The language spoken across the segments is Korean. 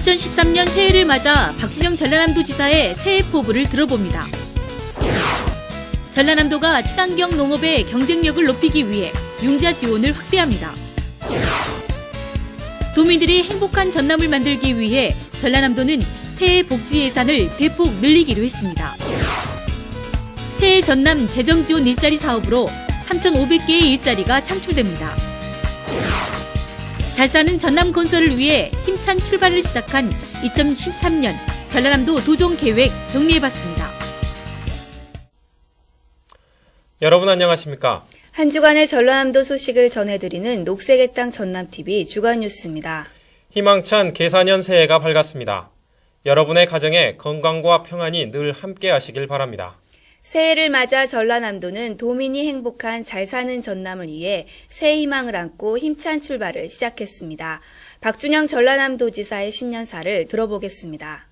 2013년 새해를 맞아 박준영 전라남도지사의 새해 포부를 들어봅니다. 전라남도가 친환경 농업의 경쟁력을 높이기 위해 융자 지원을 확대합니다. 도민들이 행복한 전남을 만들기 위해 전라남도는 새해 복지 예산을 대폭 늘리기로 했습니다. 새해 전남 재정 지원 일자리 사업으로 3,500개의 일자리가 창출됩니다. 잘 사는 전남 건설을 위해 힘찬 출발을 시작한 2013년 전라남도 도정 계획 정리해봤습니다. 여러분 안녕하십니까? 한 주간의 전라남도 소식을 전해드리는 녹색의 땅 전남TV 주간 뉴스입니다. 희망찬 계사년 새해가 밝았습니다. 여러분의 가정에 건강과 평안이 늘 함께 하시길 바랍니다. 새해를 맞아 전라남도는 도민이 행복한 잘 사는 전남을 위해 새해 희망을 안고 힘찬 출발을 시작했습니다. 박준영 전라남도지사의 신년사를 들어보겠습니다.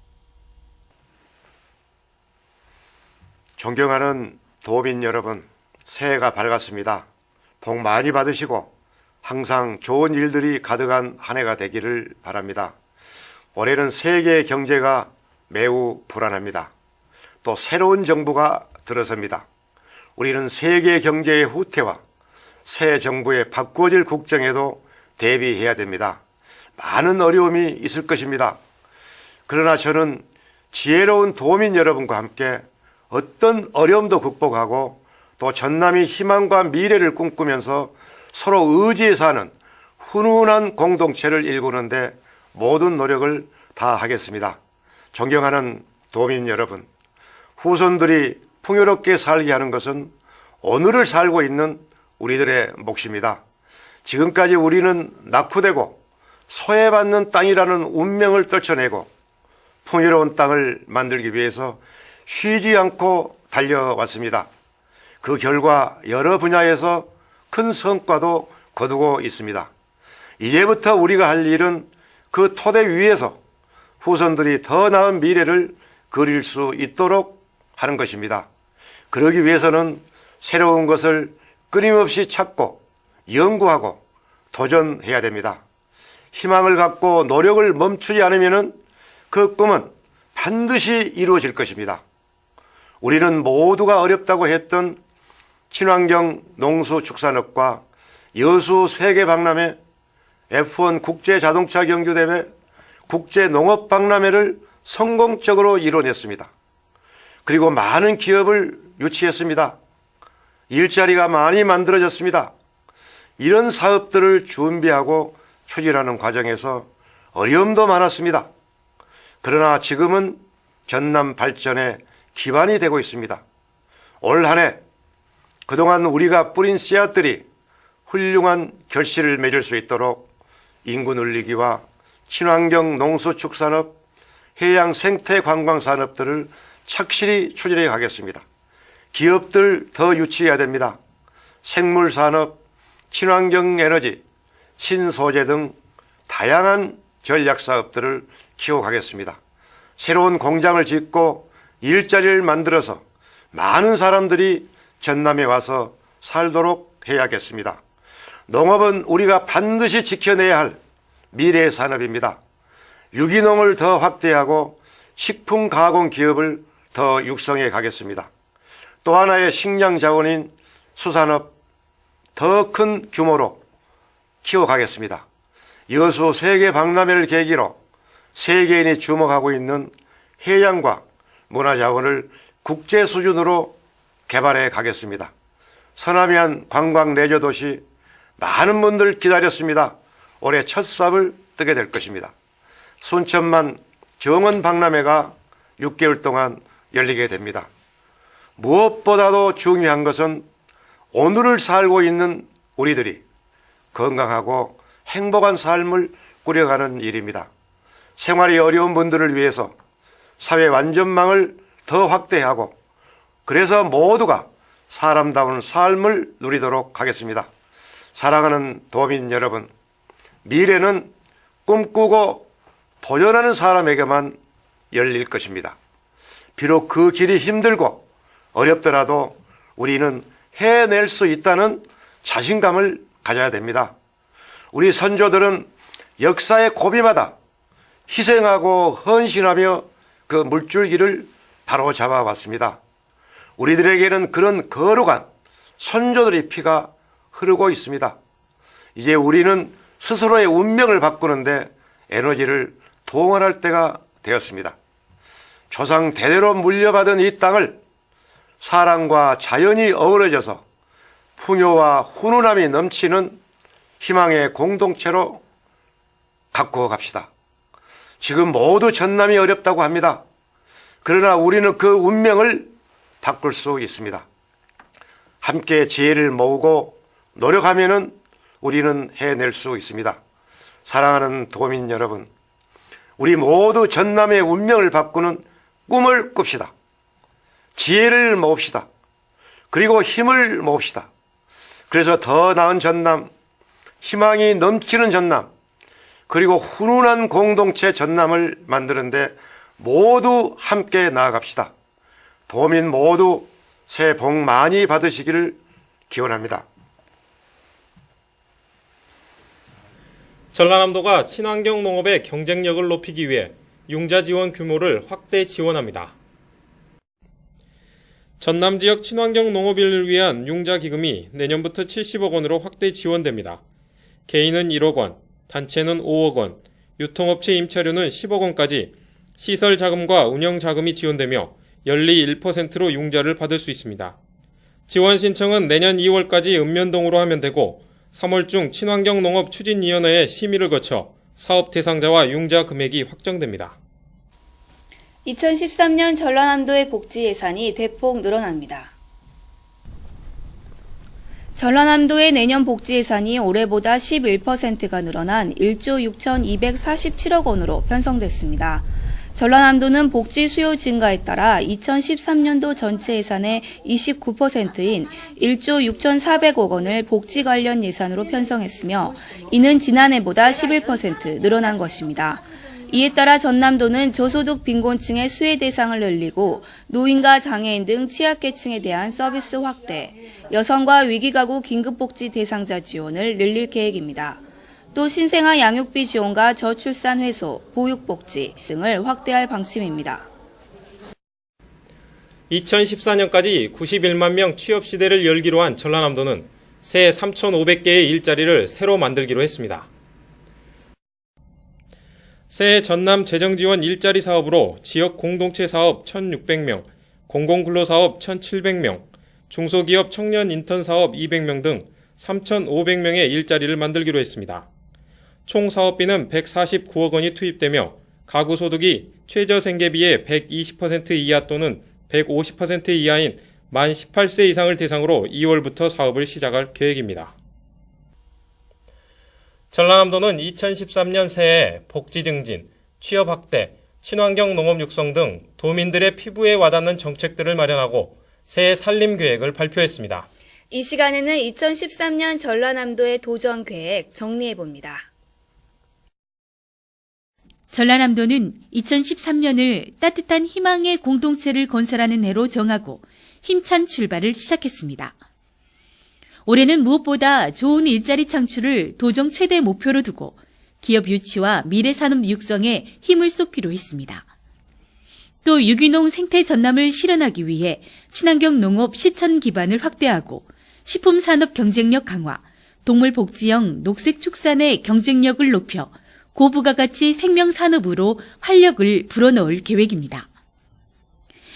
존경하는 도민 여러분, 새해가 밝았습니다. 복 많이 받으시고 항상 좋은 일들이 가득한 한 해가 되기를 바랍니다. 올해는 세계 경제가 매우 불안합니다. 또 새로운 정부가 들어섭니다. 우리는 세계 경제의 후퇴와 새 정부의 바꾸어질 국정에도 대비해야 됩니다. 많은 어려움이 있을 것입니다. 그러나 저는 지혜로운 도민 여러분과 함께 어떤 어려움도 극복하고 또 전남이 희망과 미래를 꿈꾸면서 서로 의지해 사는 훈훈한 공동체를 일구는데 모든 노력을 다하겠습니다. 존경하는 도민 여러분, 후손들이 풍요롭게 살게 하는 것은 오늘을 살고 있는 우리들의 몫입니다. 지금까지 우리는 낙후되고 소외받는 땅이라는 운명을 떨쳐내고 풍요로운 땅을 만들기 위해서 쉬지 않고 달려왔습니다. 그 결과 여러 분야에서 큰 성과도 거두고 있습니다. 이제부터 우리가 할 일은 그 토대 위에서 후손들이 더 나은 미래를 그릴 수 있도록 하는 것입니다. 그러기 위해서는 새로운 것을 끊임없이 찾고 연구하고 도전해야 됩니다. 희망을 갖고 노력을 멈추지 않으면 그 꿈은 반드시 이루어질 것입니다. 우리는 모두가 어렵다고 했던 친환경 농수축산업과 여수 세계박람회, F1 국제자동차 경주대회, 국제농업박람회를 성공적으로 이뤄냈습니다. 그리고 많은 기업을 유치했습니다. 일자리가 많이 만들어졌습니다. 이런 사업들을 준비하고 추진하는 과정에서 어려움도 많았습니다. 그러나 지금은 전남 발전의 기반이 되고 있습니다. 올 한 해 그동안 우리가 뿌린 씨앗들이 훌륭한 결실을 맺을 수 있도록 인구 늘리기와 친환경 농수축산업, 해양 생태 관광 산업들을 착실히 추진해 가겠습니다. 기업들 더 유치해야 됩니다. 생물산업, 친환경 에너지, 신소재 등 다양한 전략사업들을 키워가겠습니다. 새로운 공장을 짓고 일자리를 만들어서 많은 사람들이 전남에 와서 살도록 해야겠습니다. 농업은 우리가 반드시 지켜내야 할 미래의 산업입니다. 유기농을 더 확대하고 식품 가공 기업을 더 육성해 가겠습니다. 또 하나의 식량 자원인 수산업 더 큰 규모로 키워가겠습니다. 여수 세계 박람회를 계기로 세계인이 주목하고 있는 해양과 문화자원을 국제 수준으로 개발해 가겠습니다. 서남해안 관광 레저 도시 많은 분들 기다렸습니다. 올해 첫 삽을 뜨게 될 것입니다. 순천만 정원 박람회가 6개월 동안 열리게 됩니다. 무엇보다도 중요한 것은 오늘을 살고 있는 우리들이 건강하고 행복한 삶을 꾸려가는 일입니다. 생활이 어려운 분들을 위해서 사회 완전망을 더 확대하고 그래서 모두가 사람다운 삶을 누리도록 하겠습니다. 사랑하는 도민 여러분, 미래는 꿈꾸고 도전하는 사람에게만 열릴 것입니다. 비록 그 길이 힘들고 어렵더라도 우리는 해낼 수 있다는 자신감을 가져야 됩니다. 우리 선조들은 역사의 고비마다 희생하고 헌신하며 그 물줄기를 바로 잡아왔습니다. 우리들에게는 그런 거룩한 선조들의 피가 흐르고 있습니다. 이제 우리는 스스로의 운명을 바꾸는데 에너지를 동원할 때가 되었습니다. 조상 대대로 물려받은 이 땅을 사랑과 자연이 어우러져서 풍요와 훈훈함이 넘치는 희망의 공동체로 갖고 갑시다. 지금 모두 전남이 어렵다고 합니다. 그러나 우리는 그 운명을 바꿀 수 있습니다. 함께 지혜를 모으고 노력하면은 우리는 해낼 수 있습니다. 사랑하는 도민 여러분, 우리 모두 전남의 운명을 바꾸는 꿈을 꿉시다. 지혜를 모읍시다. 그리고 힘을 모읍시다. 그래서 더 나은 전남, 희망이 넘치는 전남, 그리고 훈훈한 공동체 전남을 만드는데 모두 함께 나아갑시다. 도민 모두 새해 복 많이 받으시기를 기원합니다. 전라남도가 친환경 농업의 경쟁력을 높이기 위해 융자 지원 규모를 확대 지원합니다. 전남 지역 친환경 농업인을 위한 융자 기금이 내년부터 70억 원으로 확대 지원됩니다. 개인은 1억 원, 단체는 5억 원, 유통업체 임차료는 10억 원까지 시설 자금과 운영 자금이 지원되며 연리 1%로 융자를 받을 수 있습니다. 지원 신청은 내년 2월까지 읍면동으로 하면 되고 3월 중 친환경 농업 추진위원회의 심의를 거쳐 사업 대상자와 융자 금액이 확정됩니다. 2013년 전라남도의 복지 예산이 대폭 늘어납니다. 전라남도의 내년 복지 예산이 올해보다 11%가 늘어난 1조 6,247억 원으로 편성됐습니다. 전라남도는 복지 수요 증가에 따라 2013년도 전체 예산의 29%인 1조 6,400억 원을 복지 관련 예산으로 편성했으며 이는 지난해보다 11% 늘어난 것입니다. 이에 따라 전남도는 저소득 빈곤층의 수혜 대상을 늘리고 노인과 장애인 등 취약계층에 대한 서비스 확대, 여성과 위기가구 긴급복지 대상자 지원을 늘릴 계획입니다. 또 신생아 양육비 지원과 저출산 회소, 보육복지 등을 확대할 방침입니다. 2014년까지 91만 명 취업 시대를 열기로 한 전라남도는 새해 3,500개의 일자리를 새로 만들기로 했습니다. 새해 전남 재정지원 일자리 사업으로 지역 공동체 사업 1,600명, 공공근로사업 1,700명, 중소기업 청년 인턴 사업 200명 등 3,500명의 일자리를 만들기로 했습니다. 총 사업비는 149억 원이 투입되며 가구 소득이 최저생계비의 120% 이하 또는 150% 이하인 만 18세 이상을 대상으로 2월부터 사업을 시작할 계획입니다. 전라남도는 2013년 새해 복지 증진, 취업 확대, 친환경 농업 육성 등 도민들의 피부에 와닿는 정책들을 마련하고 새해 살림 계획을 발표했습니다. 이 시간에는 2013년 전라남도의 도전 계획 정리해봅니다. 전라남도는 2013년을 따뜻한 희망의 공동체를 건설하는 해로 정하고 힘찬 출발을 시작했습니다. 올해는 무엇보다 좋은 일자리 창출을 도정 최대 목표로 두고 기업 유치와 미래 산업 육성에 힘을 쏟기로 했습니다. 또 유기농 생태 전남을 실현하기 위해 친환경 농업 실천 기반을 확대하고 식품 산업 경쟁력 강화, 동물 복지형 녹색 축산의 경쟁력을 높여 고부가가치 생명산업으로 활력을 불어넣을 계획입니다.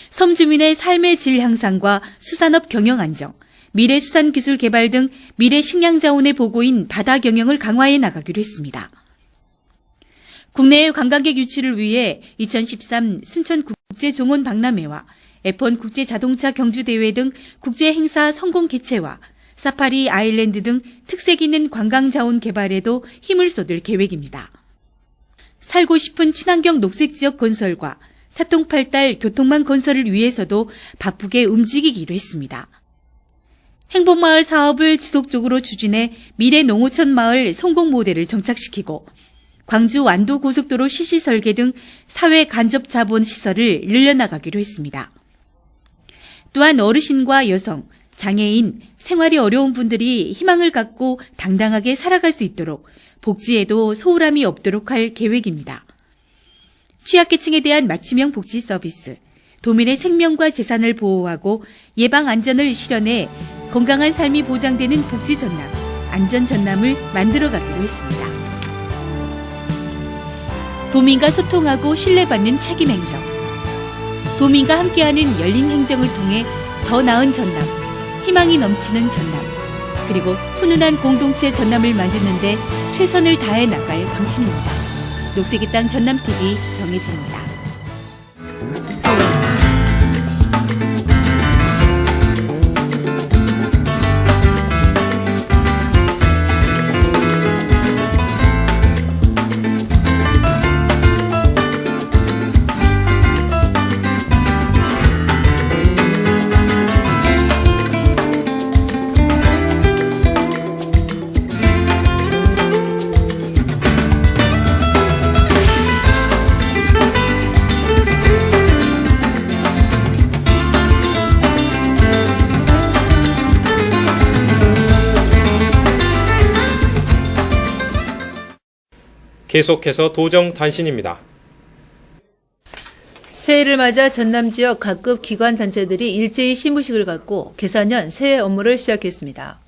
섬 주민의 삶의 질 향상과 수산업 경영 안정, 미래 수산 기술 개발 등 미래 식량 자원의 보고인 바다 경영을 강화해 나가기로 했습니다. 국내의 관광객 유치를 위해 2013 순천 국제종원 박람회와 F1 국제자동차 경주대회 등 국제행사 성공 개최와 사파리 아일랜드 등 특색 있는 관광자원 개발에도 힘을 쏟을 계획입니다. 살고 싶은 친환경 녹색지역 건설과 사통팔달 교통망 건설을 위해서도 바쁘게 움직이기로 했습니다. 행복마을 사업을 지속적으로 추진해 미래 농어촌 마을 성공 모델을 정착시키고 광주 완도 고속도로 시시 설계 등 사회 간접 자본 시설을 늘려나가기로 했습니다. 또한 어르신과 여성, 장애인, 생활이 어려운 분들이 희망을 갖고 당당하게 살아갈 수 있도록 복지에도 소홀함이 없도록 할 계획입니다. 취약계층에 대한 맞춤형 복지 서비스, 도민의 생명과 재산을 보호하고 예방 안전을 실현해 건강한 삶이 보장되는 복지 전남, 안전 전남을 만들어가기로 했습니다. 도민과 소통하고 신뢰받는 책임 행정, 도민과 함께하는 열린 행정을 통해 더 나은 전남, 희망이 넘치는 전남, 그리고 훈훈한 공동체 전남을 만드는 데 최선을 다해 나갈 방침입니다. 녹색의 땅 전남TV 정혜진입니다. 계속해서 도정 단신입니다. 새해를 맞아 전남 지역 각급 기관 단체들이 일제히 시무식을 갖고 개사년 새해 업무를 시작했습니다.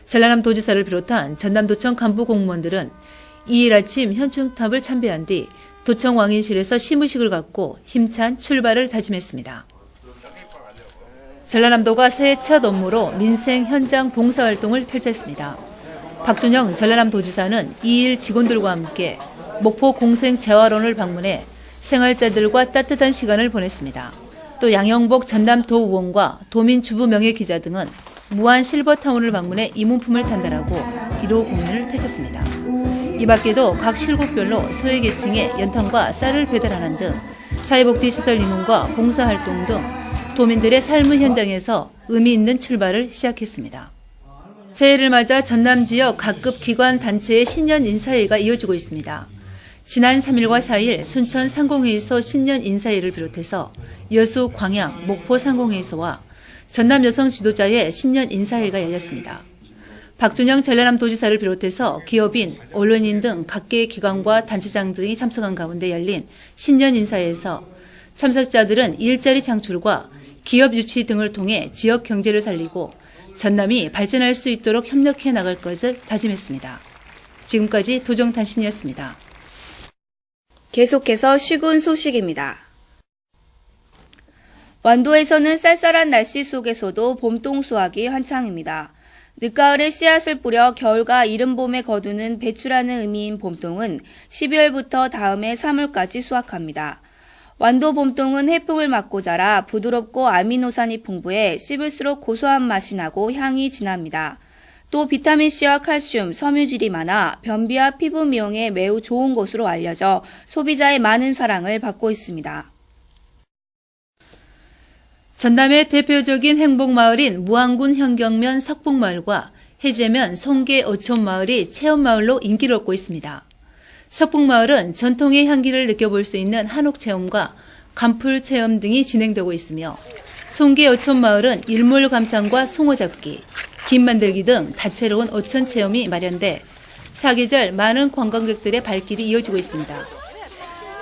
전라남 도지사를 비롯한 전남도청 간부 공무원들은 2일 아침 현충탑을 참배한 뒤 도청 왕인실에서 시무식을 갖고 힘찬 출발을 다짐했습니다. 전라남도가 새해 첫 업무로 민생 현장 봉사활동을 펼쳤습니다. 박준영 전라남도지사는 2일 직원들과 함께 목포 공생재활원을 방문해 생활자들과 따뜻한 시간을 보냈습니다. 또 양영복 전남도의원과 도민주부명예기자 등은 무안 실버타운을 방문해 이문품을 전달하고 1호 공연을 펼쳤습니다. 이 밖에도 각 실국별로 소외계층에 연탄과 쌀을 배달하는 등 사회복지시설 임원과 봉사활동 등 도민들의 삶의 현장에서 의미 있는 출발을 시작했습니다. 새해를 맞아 전남 지역 각급 기관 단체의 신년 인사회가 이어지고 있습니다. 지난 3일과 4일 순천 상공회의소 신년 인사회를 비롯해서 여수, 광양, 목포 상공회의소와 전남 여성 지도자의 신년 인사회가 열렸습니다. 박준영 전라남도지사를 비롯해서 기업인, 언론인 등 각계의 기관과 단체장 등이 참석한 가운데 열린 신년 인사회에서 참석자들은 일자리 창출과 기업 유치 등을 통해 지역 경제를 살리고 전남이 발전할 수 있도록 협력해 나갈 것을 다짐했습니다. 지금까지 도정단신이었습니다. 계속해서 시군 소식입니다. 완도에서는 쌀쌀한 날씨 속에서도 봄동 수확이 한창입니다. 늦가을에 씨앗을 뿌려 겨울과 이른 봄에 거두는 배추라는 의미인 봄동은 12월부터 다음해 3월까지 수확합니다. 완도 봄동은 해풍을 맞고 자라 부드럽고 아미노산이 풍부해 씹을수록 고소한 맛이 나고 향이 진합니다. 또 비타민C와 칼슘, 섬유질이 많아 변비와 피부 미용에 매우 좋은 것으로 알려져 소비자의 많은 사랑을 받고 있습니다. 전남의 대표적인 행복마을인 무안군 현경면 석북마을과 해제면 송계 어촌마을이 체험마을로 인기를 얻고 있습니다. 석북마을은 전통의 향기를 느껴볼 수 있는 한옥체험과 간풀 체험 등이 진행되고 있으며 송계 어촌마을은 일몰 감상과 송어잡기, 김 만들기 등 다채로운 어촌 체험이 마련돼 사계절 많은 관광객들의 발길이 이어지고 있습니다.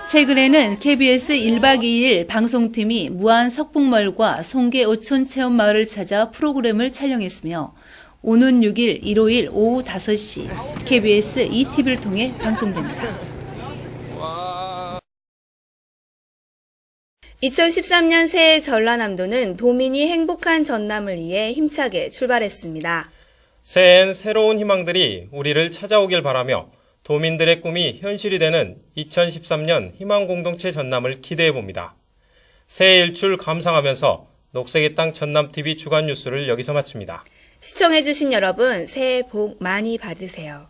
최근에는 KBS 1박 2일 방송팀이 무안 석북마을과 송계 어촌 체험마을을 찾아 프로그램을 촬영했으며 오는 6일 일요일 오후 5시 KBS ETV를 통해 방송됩니다. 2013년 새해 전라남도는 도민이 행복한 전남을 위해 힘차게 출발했습니다. 새해엔 새로운 희망들이 우리를 찾아오길 바라며 도민들의 꿈이 현실이 되는 2013년 희망공동체 전남을 기대해봅니다. 새해 일출 감상하면서 녹색의 땅 전남TV 주간 뉴스를 여기서 마칩니다. 시청해주신 여러분, 새해 복 많이 받으세요.